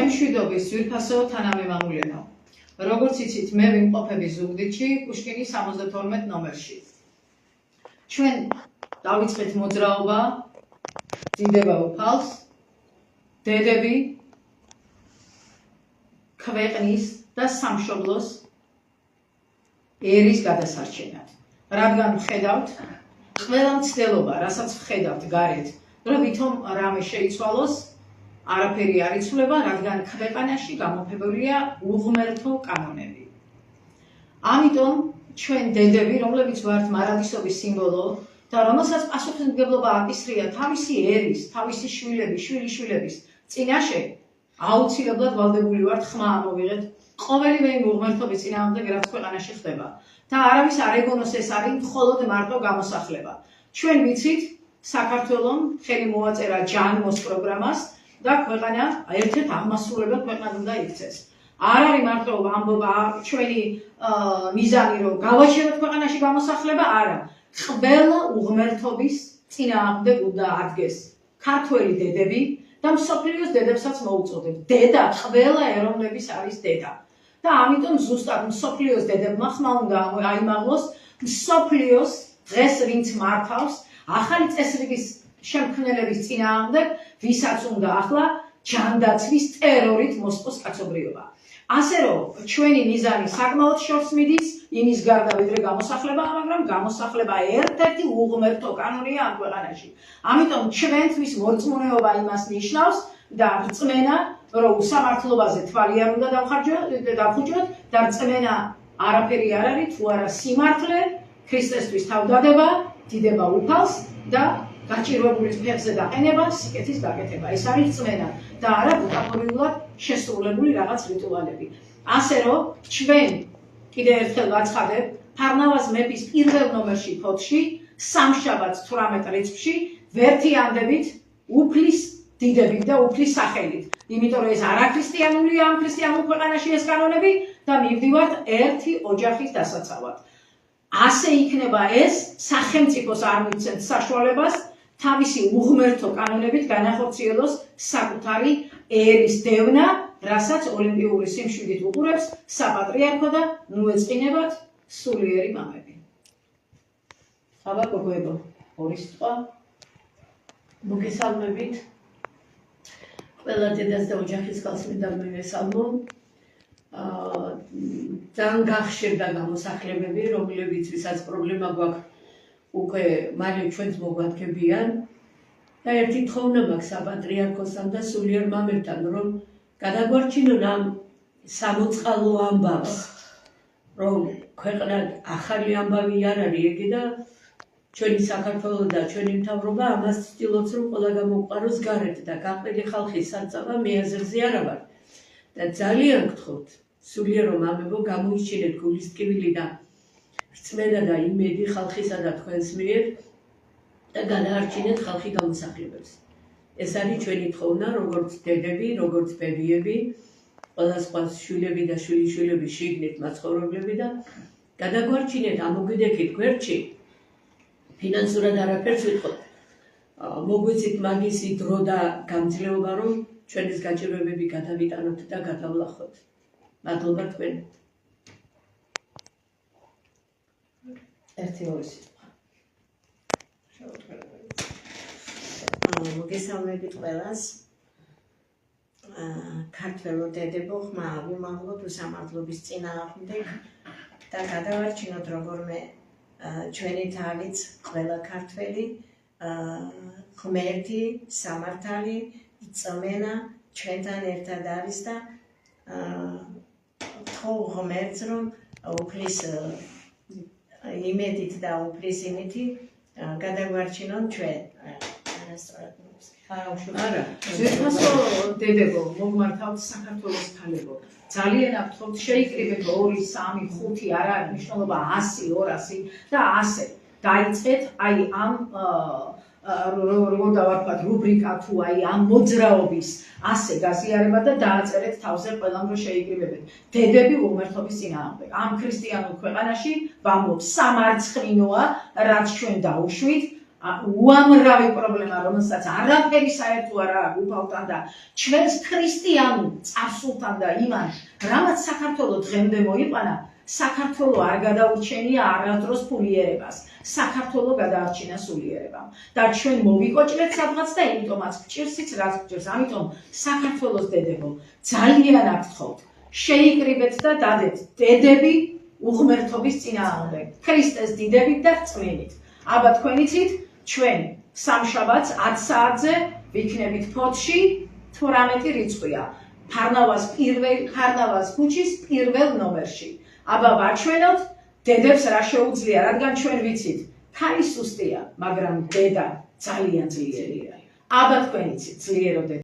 მშვიდობის ძვირფასო თანამემამულენო, როგორც იცით, მე ვიმყოფები ზუგდიდში, პუშკინის 72 ნომერში. ჩვენ დავიწყეთ მოძრაობა, ძიდება უფალს, დედები, ქვეყნის და სამშობლოს ერის გადასარჩენად. რადგან ვხედავთ, ყველა მცდელობა, რასაც ვხედავთ გარეთ, რომ ვითომ რამე შეიცვალოს, არაფერი არ იცვლება, რადგან ქვეყანაში გამოფებულია უღმერთო კანონები. ამიტომ ჩვენ დედები, რომლებიც ვართ მარადისობის სიმბოლო და რომელსაც პასუხისმგებლობა აკისრია თავისი ერის, თავისი შვილიშვილების წინაშე, აუცილებლად ვალდებული ვართ ხმა ამოვიღეთ ყოველივე იმ უღმერთობის წინააღმდეგ, რაც ქვეყანაში ხდება. და არავის არ ეგონოს ეს არის მხოლოდ მარტო გამოსახლება. ჩვენ ვიცით, საქართველომ ხელი მოაწერა ჯანმოს პროგრამას და ქვეყანა ერთ-ერთ აღმასრულებელ ქვეყნად უნდა იქცეს. არ არის მარტო ამბობა ჩვენი მიზანი, რომ გავაჩეროთ ქვეყანაში გამოსახლება, არა. ყველა უღმერთობის წინააღმდეგ უნდა ადგეს ქართველი დედები და მსოფლიოს დედებსაც მოუწოდებ. დედა ყველა ეროვნების არის დედა. და ამიტომ ზუსტად მსოფლიოს დედებმა ხმა უნდა აიმაღლოს მსოფლიოს დღეს ვინც მართავს ახალი წესრიგის შემქმნელების წინააღმდეგ, ვისაც უნდა ახლა ჯანდაცვის ტერორით მოსპოს კაცობრიობა. ასე რომ ჩვენი მიზანი საკმაოდ შორს მიდის, იმის გარდა ვიდრე გამოსახლება, მაგრამ გამოსახლება ერთ-ერთი უღმერთო კანონია ამ ქვეყანაში. ამიტომ ჩვენთვის მორწმუნეობა იმას ნიშნავს და რწმენა, რომ უსამართლობაზე თვალი არ უნდა დავხუჭოთ და რწმენა არაფერი არ არის, თუ არა სიმართლე, ქრისტესთვის თავდადება, დიდება უფალს და გაჭირვებულის ფეხზე დაყენება, სიკეთის გაკეთება. ეს არის რწმენა და არა ბუტაფორიულად შესრულებული რაღაც რიტუალები. ასე რომ ჩვენ კიდევ ერთხელ ვაცხადებ, ფარნავაზ მეფის პირველ ნომერში ფოთში, სამშაბათს 18 რიცხვში ვერთიანდებით უფლის დიდებით და უფლის სახელით. იმიტომ რომ ეს არაქრისტიანულია ამ ქრისტიანულ ქვეყანაში ეს კანონები და მივდივართ ერთი ოჯახის დასაცავად. ასე იქნება ეს სახელმწიფოს არ მიცემთ საშუალებას თავისი უღმერთო კანონებით განახორციელოს საკუთარი ერის დევნა, რასაც ოლიმპიური სიმშვიდით უყურებს საპატრიარქო და ნუეწყინებად სულიერი მამები. ხავა გოგოებო, ორი სიტყვა მოგესალმებით. ყველა დედას და ოჯახის გალს მინდა მივესალმო. ძალიან გახშირდა გამოსახლებები, რომლებიც ვისაც პრობლემა გვაქვს უკვე მალე ჩვენს მოგვადგებიან და ერთი თხოვნა მაქვს საპატრიარქოსთან და სულიერ მამებთან, რომ გადაგვარჩინონ ამ სამოწყალო ამბავს, რომ ქვეყნა ახალი ამბავი არ არის ეგ და ჩვენი საქართველო და ჩვენი მთავრობა ამას ცდილობს, რომ ყველა გამოვყაროს გარეთ და გაყრილი ხალხის საწავა მე აზრზე არა ვარ. და ძალიან გთხოვთ, სულიერო მამებო, გამოიჩინეთ გულის ტკივილი და რწმენა და იმედი ხალხისა და თქვენს მიერ და გადაარჩინეთ ხალხი გამოსახლებებს. ეს არის ჩვენი თხოვნა, როგორც დედები, როგორც ბებიები, ყველა სხვა შვილები და შვილიშვილები შიგნით მაცხოვრებლები და გადაგვარჩინეთ, ამოგვიდექით გვერდში. ფინანსურად არაფერს ვიტყოდ. მოგვიცით მაგისი დრო და გამძლეობა, რომ ჩვენის გაჭირვებები გადავიტანოთ და გადავლახოთ. მადლობა თქვენ. ერთი ორი სიტყვა. მოგესალმებით ყველას. ქართველო დედებო, ხმა ვიმაღლოთ უსამართლობის წინააღმდეგ და გადავარჩინოთ როგორმე ჩვენი თავიც ყველა ქართველი ღმერთი, სამართალი, რწმენა ჩვენთან ერთად არის და თხოვ ღმერთს, რომ უფლის იმედით და უფლის იმითი გადაგვარჩინონ ჩვენ. არა, ძვირფასო დედებო, მოგმართავთ საქართველოს ქალებო. ძალიან აფრთხოთ, შეიკრიბეთ 2, 3, 5, არ არის მნიშვნელობა 100, 200 და ასე. დაიწყეთ აი ამ როგორ დავარქვათ რუბრიკა თუ აი ამ მოძრაობის ასე გაზიარება და დააწერეთ თავზე ყველამ რომ შეიკრიბებეთ. დედები უღმერთობის წინააღმდეგ. ამ ქრისტიანულ ქვეყანაში ვამბობ, სამარცხვინოა, რაც ჩვენ დაუშვით, უამრავი პრობლემა, რომელსაც არაფერი საერთო არ აქვს უფალთან და ჩვენს ქრისტიანულ წარსულთან და იმან, რამაც საქართველოს დღემდე მოიყვანა, საქართველოს არ გადაურჩენია არასდროს ფულიერებას, საქართველოს გადაარჩინა სულიერებამ და ჩვენ მოვიკოჭრეთ სადღაც და იმიტომაც გჭირსიც რაც გჭირს. ამიტომ საქართველოს დედებო, ძალიან გგთხოვთ, შეიკრიბეთ და დადეთ დედები უღმერთობის წინააღმდეგ, ქრისტეს დიდებით და რწმენით. აბა თქვენ იცით, ჩვენ სამშაბათს 10 საათზე ვიქნებით ფოთში 18 რიცხვია. ფარნავაზ ქუჩის პირველ ნომერში. აბა ვაჩვენოთ დედებს რა შეუძლია, რადგან ჩვენ ვიცით, ქალი სუსტია, მაგრამ დედა ძალიან ძლიერია. აბა თქვენ იცით, ძლიეროდეთ.